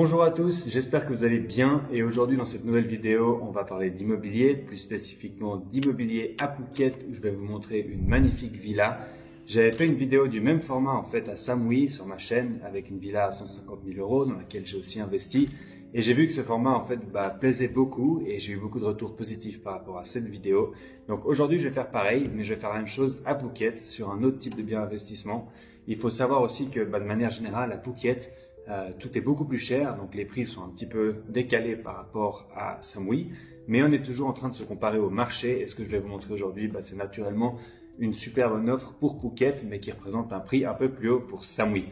Bonjour à tous, j'espère que vous allez bien et aujourd'hui dans cette nouvelle vidéo, on va parler d'immobilier, plus spécifiquement d'immobilier à Phuket où je vais vous montrer une magnifique villa. J'avais fait une vidéo du même format en fait à Samui sur ma chaîne avec une villa à 150 000 € dans laquelle j'ai aussi investi et j'ai vu que ce format en fait plaisait beaucoup et j'ai eu beaucoup de retours positifs par rapport à cette vidéo. Donc aujourd'hui je vais faire pareil mais je vais faire la même chose à Phuket sur un autre type de bien investissement. Il faut savoir aussi que de manière générale à Phuket, tout est beaucoup plus cher, donc les prix sont un petit peu décalés par rapport à Samui, mais on est toujours en train de se comparer au marché et ce que je vais vous montrer aujourd'hui, c'est naturellement une super bonne offre pour Phuket, mais qui représente un prix un peu plus haut pour Samui.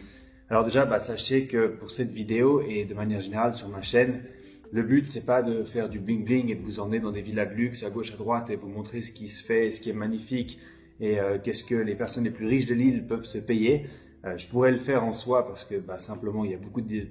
Alors déjà, sachez que pour cette vidéo et de manière générale sur ma chaîne, le but c'est pas de faire du bling bling et de vous emmener dans des villas de luxe à gauche à droite et vous montrer ce qui se fait, ce qui est magnifique et qu'est-ce que les personnes les plus riches de l'île peuvent se payer. Je pourrais le faire en soi parce que simplement il y a beaucoup de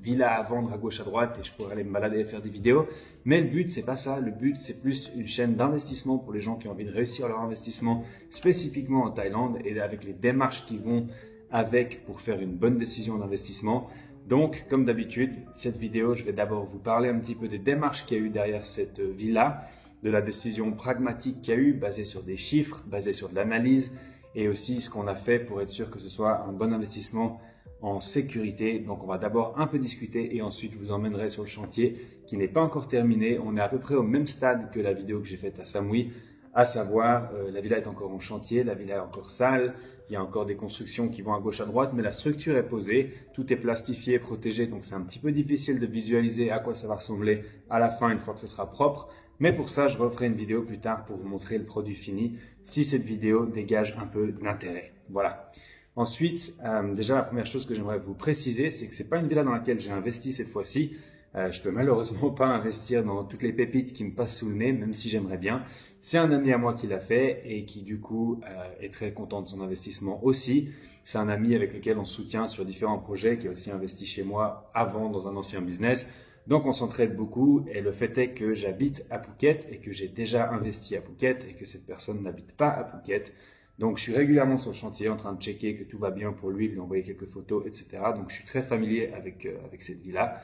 villas à vendre à gauche à droite et je pourrais aller me balader et faire des vidéos. Mais le but c'est pas ça, le but c'est plus une chaîne d'investissement pour les gens qui ont envie de réussir leur investissement spécifiquement en Thaïlande et avec les démarches qui vont avec pour faire une bonne décision d'investissement. Donc comme d'habitude, cette vidéo je vais d'abord vous parler un petit peu des démarches qu'il y a eu derrière cette villa, de la décision pragmatique qu'il y a eu basée sur des chiffres, basée sur de l'analyse, et aussi ce qu'on a fait pour être sûr que ce soit un bon investissement en sécurité. Donc on va d'abord un peu discuter et ensuite je vous emmènerai sur le chantier qui n'est pas encore terminé. On est à peu près au même stade que la vidéo que j'ai faite à Samui, à savoir la villa est encore en chantier, la villa est encore sale, il y a encore des constructions qui vont à gauche à droite, mais la structure est posée, tout est plastifié, protégé, donc c'est un petit peu difficile de visualiser à quoi ça va ressembler à la fin une fois que ce sera propre. Mais pour ça, je referai une vidéo plus tard pour vous montrer le produit fini si cette vidéo dégage un peu d'intérêt. Voilà. Ensuite, déjà la première chose que j'aimerais vous préciser, c'est que ce n'est pas une villa dans laquelle j'ai investi cette fois-ci. Je peux malheureusement pas investir dans toutes les pépites qui me passent sous le nez, même si j'aimerais bien. C'est un ami à moi qui l'a fait et qui du coup est très content de son investissement aussi. C'est un ami avec lequel on se soutient sur différents projets, qui a aussi investi chez moi avant dans un ancien business. Donc on s'entraide beaucoup et le fait est que j'habite à Phuket et que j'ai déjà investi à Phuket et que cette personne n'habite pas à Phuket. Donc je suis régulièrement sur le chantier en train de checker que tout va bien pour lui, lui envoyer quelques photos, etc. Donc je suis très familier avec cette villa.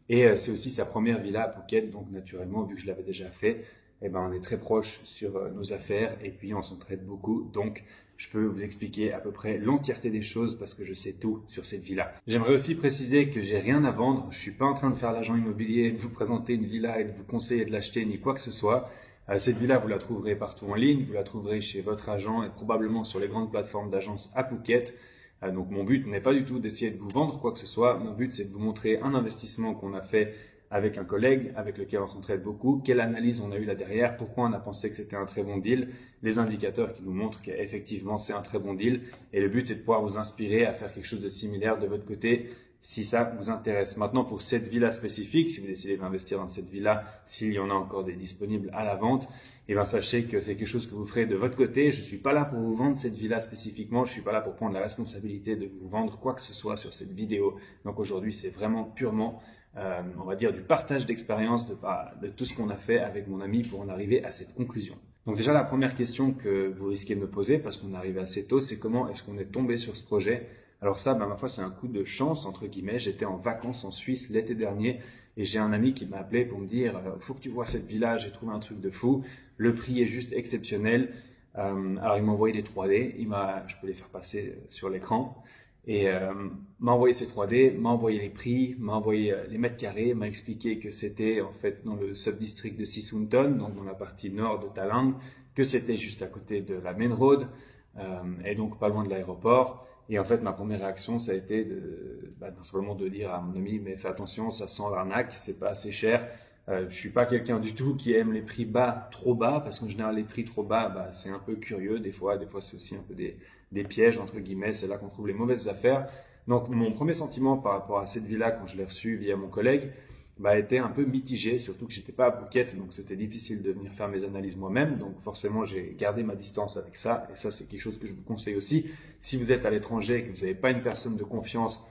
Et c'est aussi sa première villa à Phuket, donc naturellement, vu que je l'avais déjà fait, on est très proche sur nos affaires et puis on s'entraide beaucoup. Donc je peux vous expliquer à peu près l'entièreté des choses parce que je sais tout sur cette villa. J'aimerais aussi préciser que j'ai rien à vendre. Je suis pas en train de faire l'agent immobilier, de vous présenter une villa et de vous conseiller de l'acheter ni quoi que ce soit. Cette villa, vous la trouverez partout en ligne, vous la trouverez chez votre agent et probablement sur les grandes plateformes d'agence à Phuket. Donc mon but n'est pas du tout d'essayer de vous vendre quoi que ce soit. Mon but c'est de vous montrer un investissement qu'on a fait avec un collègue avec lequel on s'entraide beaucoup, quelle analyse on a eu là derrière, pourquoi on a pensé que c'était un très bon deal, les indicateurs qui nous montrent qu'effectivement c'est un très bon deal et le but c'est de pouvoir vous inspirer à faire quelque chose de similaire de votre côté si ça vous intéresse. Maintenant pour cette villa spécifique, si vous décidez d'investir dans cette villa, s'il y en a encore des disponibles à la vente, sachez que c'est quelque chose que vous ferez de votre côté. Je ne suis pas là pour vous vendre cette villa spécifiquement, je ne suis pas là pour prendre la responsabilité de vous vendre quoi que ce soit sur cette vidéo. Donc aujourd'hui c'est vraiment purement on va dire du partage d'expérience de tout ce qu'on a fait avec mon ami pour en arriver à cette conclusion. Donc déjà la première question que vous risquez de me poser parce qu'on est arrivé assez tôt, c'est comment est-ce qu'on est tombé sur ce projet? Alors ça, ma foi, c'est un coup de chance entre guillemets. J'étais en vacances en Suisse l'été dernier et j'ai un ami qui m'a appelé pour me dire faut que tu vois cette villa, j'ai trouvé un truc de fou, le prix est juste exceptionnel. Alors il m'a envoyé des 3D, je peux les faire passer sur l'écran. Et m'a envoyé ces 3D, m'a envoyé les prix, m'a envoyé les mètres carrés, m'a expliqué que c'était en fait dans le sub-district de Sisunton, donc dans la partie nord de Talang, que c'était juste à côté de la main road et donc pas loin de l'aéroport. Et en fait ma première réaction ça a été simplement de dire à mon ami mais fais attention, ça sent l'arnaque, c'est pas assez cher. Je suis pas quelqu'un du tout qui aime les prix bas, trop bas, parce qu'en général les prix trop bas, c'est un peu curieux des fois c'est aussi un peu des pièges entre guillemets, c'est là qu'on trouve les mauvaises affaires. Donc mon premier sentiment par rapport à cette villa quand je l'ai reçue via mon collègue, était un peu mitigé, surtout que j'étais pas à Phuket, donc c'était difficile de venir faire mes analyses moi-même, donc forcément j'ai gardé ma distance avec ça, et ça c'est quelque chose que je vous conseille aussi. Si vous êtes à l'étranger et que vous n'avez pas une personne de confiance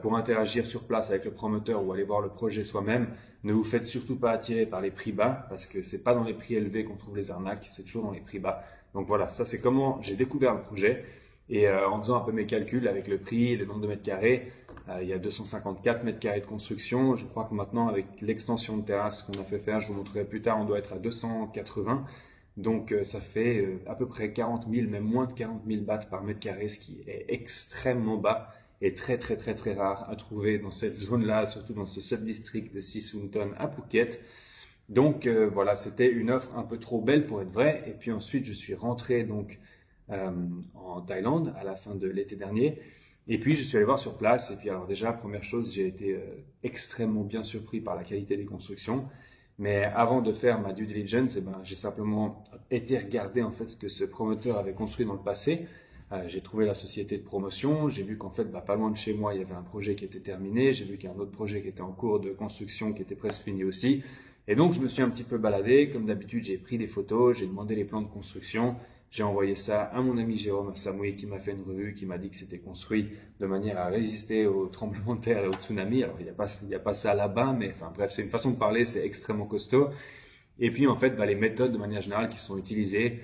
pour interagir sur place avec le promoteur ou aller voir le projet soi-même, ne vous faites surtout pas attirer par les prix bas parce que c'est pas dans les prix élevés qu'on trouve les arnaques, c'est toujours dans les prix bas. Donc voilà, ça c'est comment j'ai découvert le projet. Et en faisant un peu mes calculs avec le prix, le nombre de mètres carrés, il y a 254 mètres carrés de construction. Je crois que maintenant, avec l'extension de terrasse qu'on a fait faire, je vous montrerai plus tard, on doit être à 280. Donc ça fait à peu près 40 000, même moins de 40 000 bahts par mètre carré, ce qui est extrêmement bas et très très très très rare à trouver dans cette zone-là, surtout dans ce sub-district de Sissunton à Phuket. Donc voilà, c'était une offre un peu trop belle pour être vraie. Et puis ensuite, je suis rentré donc en Thaïlande à la fin de l'été dernier. Et puis je suis allé voir sur place. Et puis alors déjà, première chose, j'ai été extrêmement bien surpris par la qualité des constructions. Mais avant de faire ma due diligence, eh ben, j'ai simplement été regarder en fait ce que ce promoteur avait construit dans le passé. J'ai trouvé la société de promotion, j'ai vu qu'en fait, pas loin de chez moi, il y avait un projet qui était terminé, j'ai vu qu'il y a un autre projet qui était en cours de construction, qui était presque fini aussi. Et donc, je me suis un petit peu baladé. Comme d'habitude, j'ai pris des photos, j'ai demandé les plans de construction, j'ai envoyé ça à mon ami Jérôme Samoué qui m'a fait une revue, qui m'a dit que c'était construit de manière à résister aux tremblements de terre et aux tsunamis. Alors, il n'y a pas ça là-bas, mais enfin bref, c'est une façon de parler, c'est extrêmement costaud. Et puis, en fait, les méthodes de manière générale qui sont utilisées,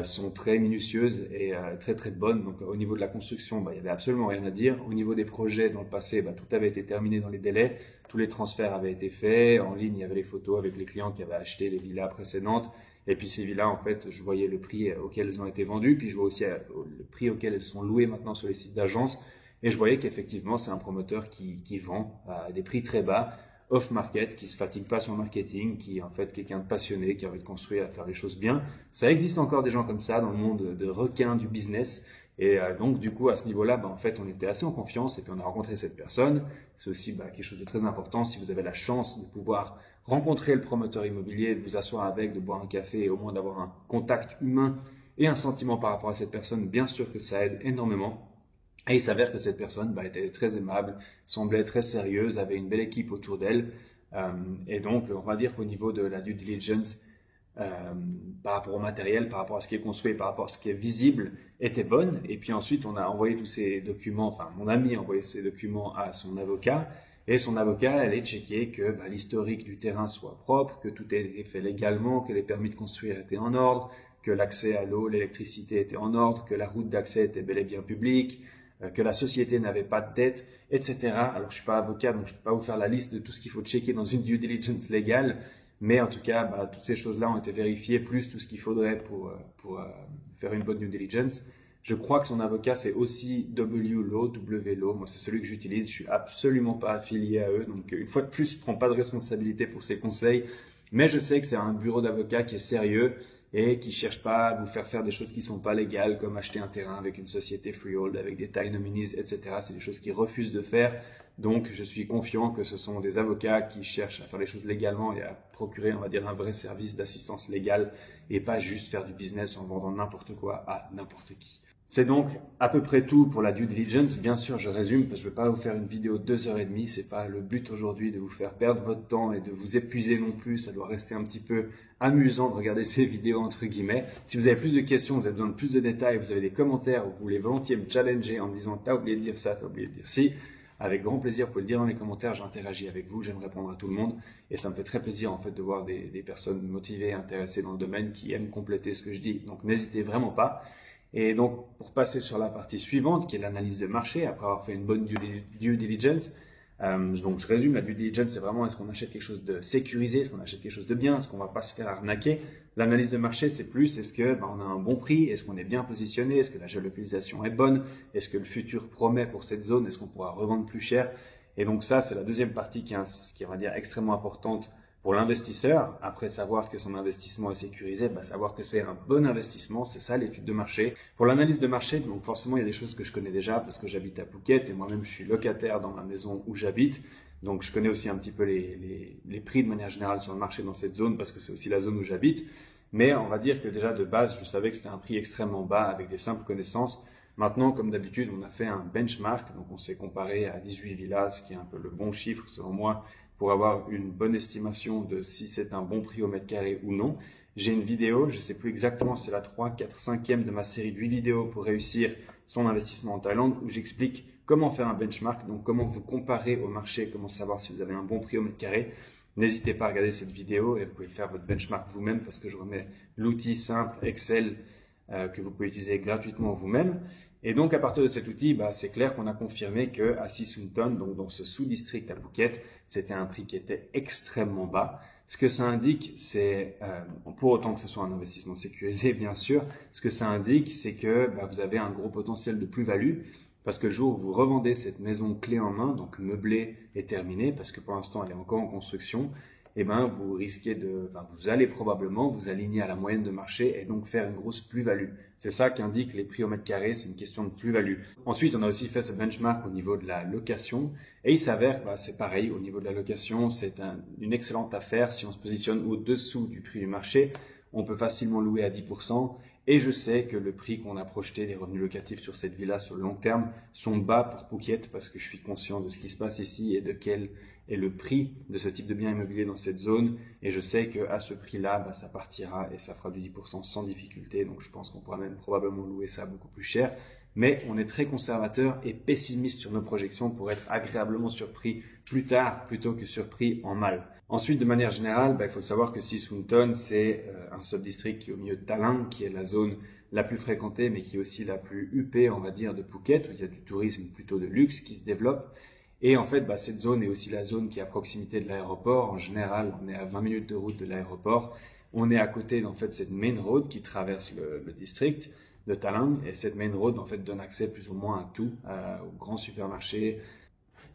sont très minutieuses et très très bonnes. Donc au niveau de la construction, il n'y avait absolument rien à dire. Au niveau des projets dans le passé, tout avait été terminé dans les délais. Tous les transferts avaient été faits. En ligne, il y avait les photos avec les clients qui avaient acheté les villas précédentes. Et puis ces villas, en fait, je voyais le prix auquel elles ont été vendues. Puis je vois aussi le prix auquel elles sont louées maintenant sur les sites d'agence. Et je voyais qu'effectivement, c'est un promoteur qui vend à des prix très bas, off-market, qui se fatigue pas sur le marketing, qui est en fait quelqu'un de passionné, qui a envie de construire, de faire les choses bien. Ça existe encore des gens comme ça dans le monde de requins du business. Et donc du coup à ce niveau-là, en fait on était assez en confiance et puis on a rencontré cette personne. C'est aussi quelque chose de très important. Si vous avez la chance de pouvoir rencontrer le promoteur immobilier, de vous asseoir avec, de boire un café et au moins d'avoir un contact humain et un sentiment par rapport à cette personne, bien sûr que ça aide énormément. Et il s'avère que cette personne était très aimable, semblait très sérieuse, avait une belle équipe autour d'elle. Et donc, on va dire qu'au niveau de la due diligence, par rapport au matériel, par rapport à ce qui est construit, par rapport à ce qui est visible, était bonne. Et puis ensuite, on a envoyé tous ces documents, enfin mon ami a envoyé ces documents à son avocat. Et son avocat allait checker que l'historique du terrain soit propre, que tout ait été fait légalement, que les permis de construire étaient en ordre, que l'accès à l'eau, l'électricité était en ordre, que la route d'accès était bel et bien publique, que la société n'avait pas de dette, etc. Alors, je suis pas avocat, donc je ne peux pas vous faire la liste de tout ce qu'il faut checker dans une due diligence légale, mais en tout cas, toutes ces choses-là ont été vérifiées, plus tout ce qu'il faudrait pour faire une bonne due diligence. Je crois que son avocat, c'est aussi W-Law. Moi, c'est celui que j'utilise. Je suis absolument pas affilié à eux, donc une fois de plus, je prends pas de responsabilité pour ses conseils, mais je sais que c'est un bureau d'avocat qui est sérieux et qui cherche pas à vous faire des choses qui sont pas légales, comme acheter un terrain avec une société freehold, avec des tailles nominees, etc. C'est des choses qu'ils refusent de faire. Donc, je suis confiant que ce sont des avocats qui cherchent à faire les choses légalement et à procurer, on va dire, un vrai service d'assistance légale et pas juste faire du business en vendant n'importe quoi à n'importe qui. C'est donc à peu près tout pour la due diligence. Bien sûr, je résume parce que je ne vais pas vous faire une vidéo de 2h30. C'est pas le but aujourd'hui de vous faire perdre votre temps et de vous épuiser non plus. Ça doit rester un petit peu amusant de regarder ces vidéos entre guillemets. Si vous avez plus de questions, vous avez besoin de plus de détails, vous avez des commentaires, vous voulez volontiers me challenger en me disant t'as oublié de dire ça, t'as oublié de dire ci. Avec grand plaisir, vous pouvez le dire dans les commentaires, j'interagis avec vous, j'aime répondre à tout le monde et ça me fait très plaisir en fait de voir des personnes motivées, intéressées dans le domaine qui aiment compléter ce que je dis. Donc n'hésitez vraiment pas. Et donc, pour passer sur la partie suivante, qui est l'analyse de marché, après avoir fait une bonne due diligence, donc je résume, la due diligence, c'est vraiment est-ce qu'on achète quelque chose de sécurisé, est-ce qu'on achète quelque chose de bien, est-ce qu'on va pas se faire arnaquer. L'analyse de marché, c'est plus est-ce que on a un bon prix, est-ce qu'on est bien positionné, est-ce que la géolocalisation est bonne, est-ce que le futur promet pour cette zone, est-ce qu'on pourra revendre plus cher. Et donc ça, c'est la deuxième partie qui est, on va dire, extrêmement importante pour l'investisseur. Après savoir que son investissement est sécurisé, savoir que c'est un bon investissement, c'est ça l'étude de marché. Pour l'analyse de marché, donc forcément il y a des choses que je connais déjà parce que j'habite à Phuket et moi-même je suis locataire dans la maison où j'habite. Donc je connais aussi un petit peu les prix de manière générale sur le marché dans cette zone parce que c'est aussi la zone où j'habite. Mais on va dire que déjà de base, je savais que c'était un prix extrêmement bas avec des simples connaissances. Maintenant, comme d'habitude, on a fait un benchmark, donc on s'est comparé à 18 villas, ce qui est un peu le bon chiffre selon moi, pour avoir une bonne estimation de si c'est un bon prix au mètre carré ou non. J'ai une vidéo, je ne sais plus exactement, c'est la 3, 4, 5e de ma série de 8 vidéos pour réussir son investissement en Thaïlande, où j'explique comment faire un benchmark, donc comment vous comparer au marché, comment savoir si vous avez un bon prix au mètre carré. N'hésitez pas à regarder cette vidéo et vous pouvez faire votre benchmark vous-même parce que je remets l'outil simple Excel que vous pouvez utiliser gratuitement vous-même. Et donc à partir de cet outil, c'est clair qu'on a confirmé qu'à Sissunton, donc dans ce sous-district à Phuket, c'était un prix qui était extrêmement bas. Ce que ça indique, c'est, pour autant que ce soit un investissement sécurisé bien sûr, ce que ça indique, c'est que vous avez un gros potentiel de plus-value. Parce que le jour où vous revendez cette maison clé en main, donc meublée et terminée, parce que pour l'instant elle est encore en construction, vous risquez vous allez probablement vous aligner à la moyenne de marché et donc faire une grosse plus-value. C'est ça qu'indiquent les prix au mètre carré, c'est une question de plus-value. Ensuite, on a aussi fait ce benchmark au niveau de la location et il s'avère que c'est pareil, au niveau de la location, c'est une excellente affaire. Si on se positionne au-dessous du prix du marché, on peut facilement louer à 10%. Et je sais que le prix qu'on a projeté, les revenus locatifs sur cette villa sur le long terme, sont bas pour Phuket parce que je suis conscient de ce qui se passe ici et de quel est le prix de ce type de bien immobilier dans cette zone. Et je sais qu'à ce prix-là, ça partira et ça fera du 10% sans difficulté. Donc je pense qu'on pourra même probablement louer ça beaucoup plus cher. Mais on est très conservateur et pessimiste sur nos projections pour être agréablement surpris plus tard plutôt que surpris en mal. Ensuite, de manière générale, il faut savoir que Sissunton, c'est un sub-district qui est au milieu de Talang, qui est la zone la plus fréquentée, mais qui est aussi la plus huppée, on va dire, de Phuket, où il y a du tourisme plutôt de luxe qui se développe. Et en fait, cette zone est aussi la zone qui est à proximité de l'aéroport. En général, on est à 20 minutes de route de l'aéroport. On est à côté, en fait, cette main road qui traverse le district de Talang. Et cette main road, en fait, donne accès plus ou moins à tout, aux grands supermarchés.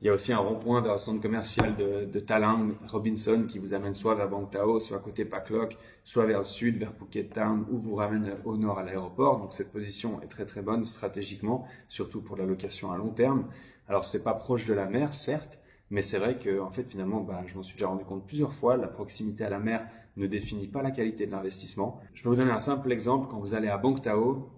Il y a aussi un rond-point vers le centre commercial de Talang, Robinson, qui vous amène soit vers Bang Tao, soit à côté Pak Lok, soit vers le sud, vers Phuket Town, ou vous ramène au nord à l'aéroport. Donc cette position est très très bonne stratégiquement, surtout pour la location à long terme. Alors c'est pas proche de la mer, certes, mais c'est vrai que en fait finalement, je m'en suis déjà rendu compte plusieurs fois, la proximité à la mer ne définit pas la qualité de l'investissement. Je peux vous donner un simple exemple. Quand vous allez à Bang Tao,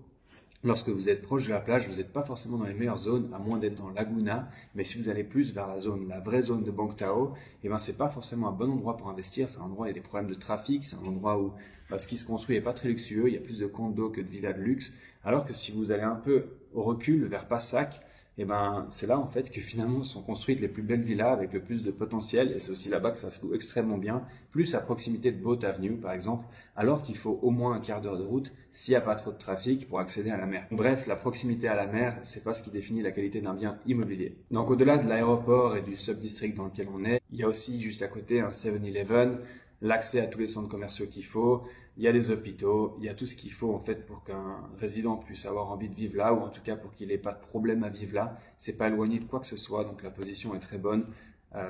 lorsque vous êtes proche de la plage, vous n'êtes pas forcément dans les meilleures zones, à moins d'être dans Laguna. Mais si vous allez plus vers la vraie zone de Bang Tao, c'est pas forcément un bon endroit pour investir. C'est un endroit où il y a des problèmes de trafic. C'est un endroit où ce qui se construit n'est pas très luxueux. Il y a plus de condos que de villas de luxe. Alors que si vous allez un peu au recul vers Passac, c'est là en fait que finalement sont construites les plus belles villas avec le plus de potentiel, et c'est aussi là-bas que ça se loue extrêmement bien, plus à proximité de Boat Avenue par exemple, alors qu'il faut au moins un quart d'heure de route s'il n'y a pas trop de trafic pour accéder à la mer. Bref, la proximité à la mer, c'est pas ce qui définit la qualité d'un bien immobilier. Donc au-delà de l'aéroport et du sub-district dans lequel on est, il y a aussi juste à côté un 7-Eleven, l'accès à tous les centres commerciaux qu'il faut, il y a les hôpitaux, il y a tout ce qu'il faut en fait pour qu'un résident puisse avoir envie de vivre là, ou en tout cas pour qu'il n'ait pas de problème à vivre là. C'est pas éloigné de quoi que ce soit, donc la position est très bonne.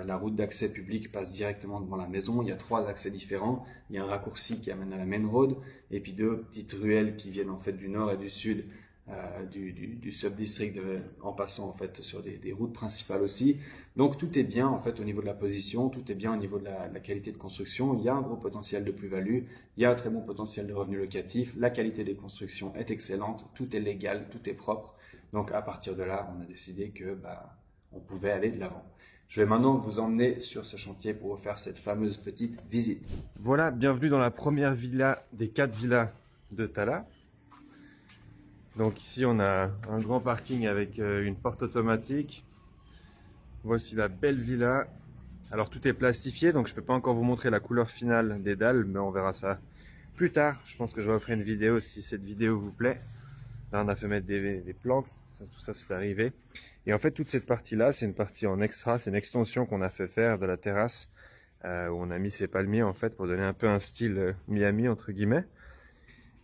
La route d'accès public passe directement devant la maison. Il y a 3 accès différents. Il y a un raccourci qui amène à la main road, et puis 2 petites ruelles qui viennent en fait du nord et du sud du sub-district en passant en fait sur des routes principales aussi. Donc tout est bien en fait au niveau de la position, tout est bien au niveau de la qualité de construction. Il y a un gros potentiel de plus-value, il y a un très bon potentiel de revenus locatifs, la qualité des constructions est excellente, tout est légal, tout est propre. Donc à partir de là, on a décidé que on pouvait aller de l'avant. Je vais maintenant vous emmener sur ce chantier pour vous faire cette fameuse petite visite. Voilà, bienvenue dans la première villa des 4 villas de Tala. Donc ici on a un grand parking avec une porte automatique. Voici la belle villa. Alors tout est plastifié, donc je ne peux pas encore vous montrer la couleur finale des dalles, mais on verra ça plus tard. Je pense que je vais offrir une vidéo si cette vidéo vous plaît. Là on a fait mettre des planques, tout ça c'est arrivé. Et en fait toute cette partie là, c'est une partie en extra, c'est une extension qu'on a fait faire de la terrasse, où on a mis ces palmiers en fait pour donner un peu un style Miami entre guillemets.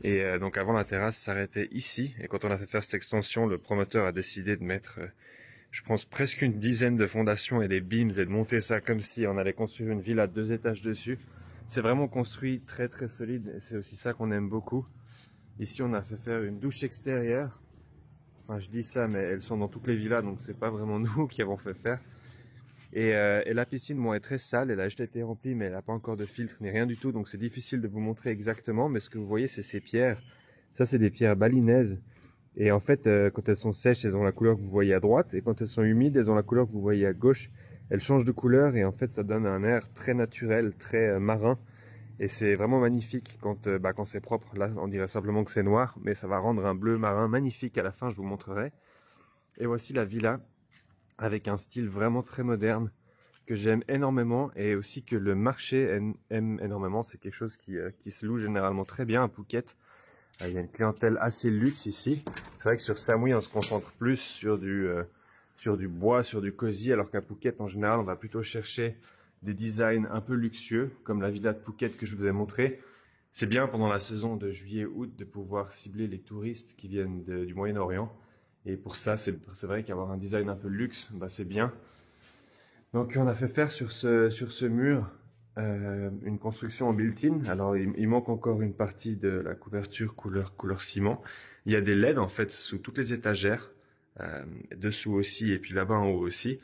Et donc avant la terrasse s'arrêtait ici, et quand on a fait faire cette extension, le promoteur a décidé de mettre, je pense presque une dizaine de fondations et des beams, et de monter ça comme si on allait construire une villa à 2 étages dessus. C'est vraiment construit très très solide, et c'est aussi ça qu'on aime beaucoup. Ici on a fait faire une douche extérieure, enfin je dis ça mais elles sont dans toutes les villas, donc c'est pas vraiment nous qui avons fait faire. Et la piscine est très sale, elle a juste été remplie mais elle n'a pas encore de filtre ni rien du tout, donc c'est difficile de vous montrer exactement. Mais ce que vous voyez c'est ces pierres, ça c'est des pierres balinaises, et en fait quand elles sont sèches elles ont la couleur que vous voyez à droite, et quand elles sont humides elles ont la couleur que vous voyez à gauche. Elles changent de couleur et en fait ça donne un air très naturel, très marin, et c'est vraiment magnifique quand c'est propre. Là on dirait simplement que c'est noir, mais ça va rendre un bleu marin magnifique à la fin, je vous montrerai. Et voici la villa avec un style vraiment très moderne que j'aime énormément, et aussi que le marché aime énormément. C'est quelque chose qui se loue généralement très bien à Phuket. Il y a une clientèle assez luxe ici. C'est vrai que sur Samui, on se concentre plus sur du bois, sur du cosy, alors qu'à Phuket, en général, on va plutôt chercher des designs un peu luxueux, comme la villa de Phuket que je vous ai montré. C'est bien pendant la saison de juillet-août de pouvoir cibler les touristes qui viennent du Moyen-Orient. Et pour ça, c'est vrai qu'avoir un design un peu luxe, bah, c'est bien. Donc on a fait faire sur ce mur une construction en built-in. Alors il manque encore une partie de la couverture couleur ciment. Il y a des LED en fait sous toutes les étagères, dessous aussi et puis là-bas en haut aussi.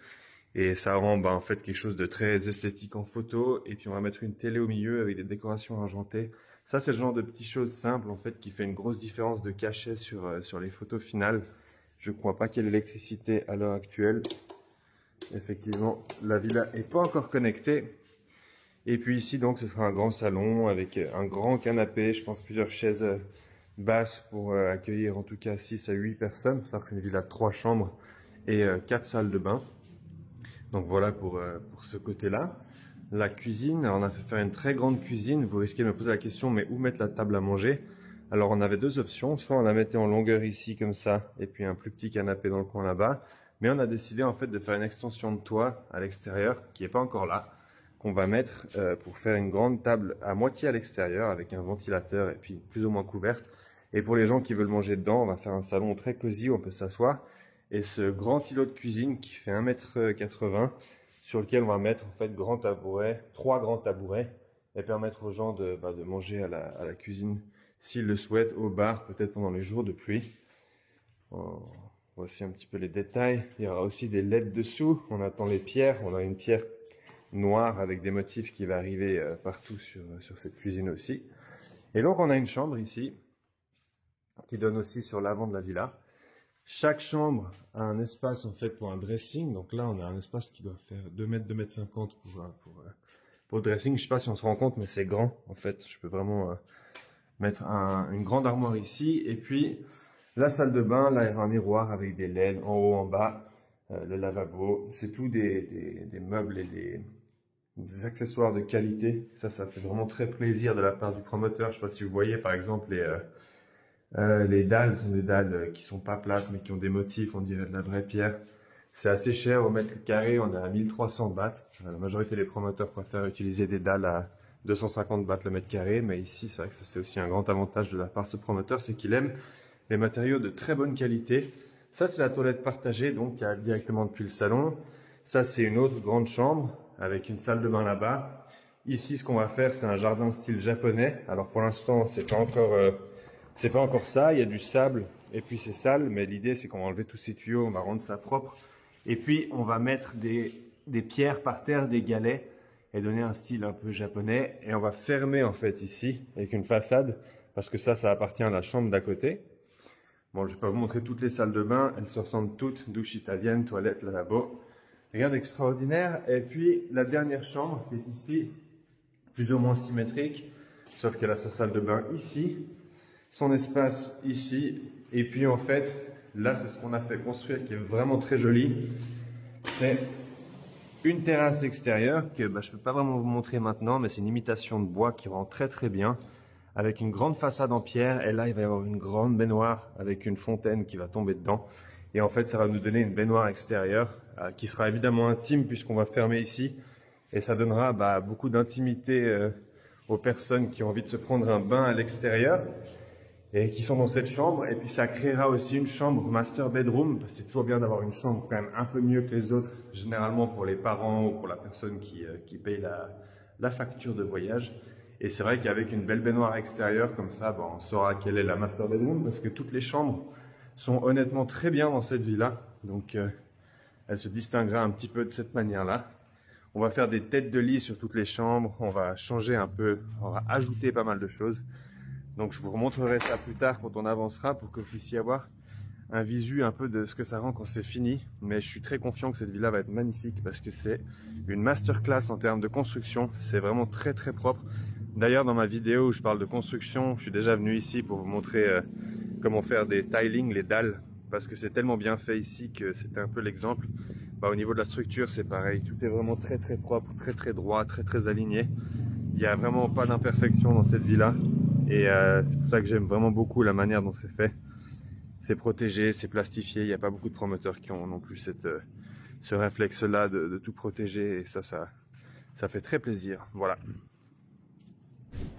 Et ça rend en fait quelque chose de très esthétique en photo. Et puis on va mettre une télé au milieu avec des décorations argentées. Ça c'est le genre de petites choses simples en fait qui fait une grosse différence de cachet sur les photos finales. Je ne crois pas qu'il y ait l'électricité à l'heure actuelle. Effectivement, la villa n'est pas encore connectée. Et puis ici, donc, ce sera un grand salon avec un grand canapé, je pense plusieurs chaises basses pour accueillir en tout cas 6 à 8 personnes. Ça, c'est une villa de 3 chambres et 4 salles de bain. Donc voilà pour ce côté-là. La cuisine, alors on a fait faire une très grande cuisine. Vous risquez de me poser la question, mais où mettre la table à manger? Alors on avait deux options, soit on la mettait en longueur ici comme ça, et puis un plus petit canapé dans le coin là-bas. Mais on a décidé en fait de faire une extension de toit à l'extérieur, qui n'est pas encore là, qu'on va mettre pour faire une grande table à moitié à l'extérieur, avec un ventilateur et puis plus ou moins couverte. Et pour les gens qui veulent manger dedans, on va faire un salon très cosy où on peut s'asseoir. Et ce grand îlot de cuisine qui fait 1,80 m, sur lequel on va mettre en fait trois grands tabourets, et permettre aux gens de manger à la cuisine s'ils le souhaitent, au bar, peut-être pendant les jours de pluie. Voici un petit peu les détails. Il y aura aussi des LED dessous. On attend les pierres. On a une pierre noire avec des motifs qui va arriver partout sur cette cuisine aussi. Et donc on a une chambre ici qui donne aussi sur l'avant de la villa. Chaque chambre a un espace en fait pour un dressing. Donc là on a un espace qui doit faire 2 m, 2,50 m pour le dressing. Je ne sais pas si on se rend compte, mais c'est grand en fait. Je peux vraiment mettre une grande armoire ici. Et puis la salle de bain, là il y a un miroir avec des LED en haut, en bas, le lavabo. C'est tout des meubles et des accessoires de qualité. Ça fait vraiment très plaisir de la part du promoteur. Je ne sais pas si vous voyez par exemple les dalles sont des dalles qui sont pas plates mais qui ont des motifs, on dirait de la vraie pierre. C'est assez cher au mètre carré, on est à 1300 bahts. La majorité des promoteurs préfèrent utiliser des dalles à 250 bahts le mètre carré, mais ici c'est vrai que c'est aussi un grand avantage de la part de ce promoteur, c'est qu'il aime les matériaux de très bonne qualité. Ça c'est la toilette partagée, donc qui arrive directement depuis le salon. Ça c'est une autre grande chambre avec une salle de bain là-bas. Ici ce qu'on va faire c'est un jardin style japonais. Alors pour l'instant c'est pas encore ça, il y a du sable et puis c'est sale, mais l'idée c'est qu'on va enlever tous ces tuyaux, on va rendre ça propre. Et puis on va mettre des pierres par terre, des galets, et donner un style un peu japonais. Et on va fermer en fait ici avec une façade, parce que ça appartient à la chambre d'à côté. Bon, je vais pas vous montrer toutes les salles de bain, elles se ressemblent toutes, douche italienne, toilette, lavabo. Rien d'extraordinaire. Et puis la dernière chambre qui est ici, plus ou moins symétrique, sauf qu'elle a sa salle de bain ici, son espace ici, et puis en fait, là c'est ce qu'on a fait construire qui est vraiment très joli. C'est une terrasse extérieure que je peux pas vraiment vous montrer maintenant, mais c'est une imitation de bois qui rend très très bien, avec une grande façade en pierre, et là il va y avoir une grande baignoire avec une fontaine qui va tomber dedans. Et en fait ça va nous donner une baignoire extérieure qui sera évidemment intime puisqu'on va fermer ici, et ça donnera beaucoup d'intimité aux personnes qui ont envie de se prendre un bain à l'extérieur et qui sont dans cette chambre. Et puis ça créera aussi une chambre master bedroom. C'est toujours bien d'avoir une chambre quand même un peu mieux que les autres, généralement pour les parents ou pour la personne qui paye la facture de voyage. Et c'est vrai qu'avec une belle baignoire extérieure comme ça, on saura quelle est la master bedroom, parce que toutes les chambres sont honnêtement très bien dans cette villa. Donc elle se distinguera un petit peu de cette manière-là. On va faire des têtes de lit sur toutes les chambres, on va changer un peu, on va ajouter pas mal de choses. Donc je vous remontrerai ça plus tard quand on avancera pour que vous puissiez avoir un visu un peu de ce que ça rend quand c'est fini. Mais je suis très confiant que cette villa va être magnifique parce que c'est une masterclass en termes de construction. C'est vraiment très très propre. D'ailleurs dans ma vidéo où je parle de construction, je suis déjà venu ici pour vous montrer comment faire des tiling, les dalles. Parce que c'est tellement bien fait ici que c'était un peu l'exemple. Au niveau de la structure c'est pareil, tout est vraiment très très propre, très très droit, très très aligné. Il n'y a vraiment pas d'imperfection dans cette villa. Et c'est pour ça que j'aime vraiment beaucoup la manière dont c'est fait. C'est protégé, c'est plastifié, il n'y a pas beaucoup de promoteurs qui ont non plus ce réflexe-là de tout protéger, et ça fait très plaisir. Voilà.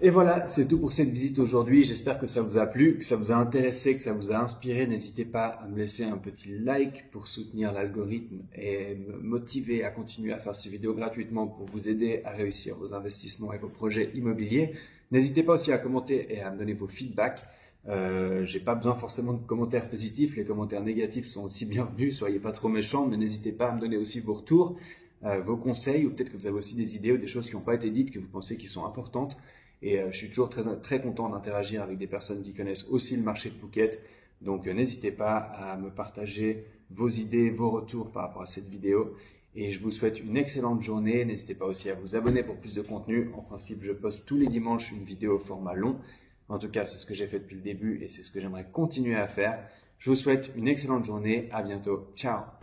Et voilà, c'est tout pour cette visite aujourd'hui. J'espère que ça vous a plu, que ça vous a intéressé, que ça vous a inspiré. N'hésitez pas à me laisser un petit like pour soutenir l'algorithme et me motiver à continuer à faire ces vidéos gratuitement pour vous aider à réussir vos investissements et vos projets immobiliers. N'hésitez pas aussi à commenter et à me donner vos feedbacks. J'ai pas besoin forcément de commentaires positifs, les commentaires négatifs sont aussi bienvenus, soyez pas trop méchants, mais n'hésitez pas à me donner aussi vos retours, vos conseils, ou peut-être que vous avez aussi des idées ou des choses qui n'ont pas été dites que vous pensez qui sont importantes. Et je suis toujours très content d'interagir avec des personnes qui connaissent aussi le marché de Phuket. Donc n'hésitez pas à me partager vos idées, vos retours par rapport à cette vidéo. Et je vous souhaite une excellente journée. N'hésitez pas aussi à vous abonner pour plus de contenu. En principe, je poste tous les dimanches une vidéo au format long. En tout cas, c'est ce que j'ai fait depuis le début et c'est ce que j'aimerais continuer à faire. Je vous souhaite une excellente journée. À bientôt. Ciao!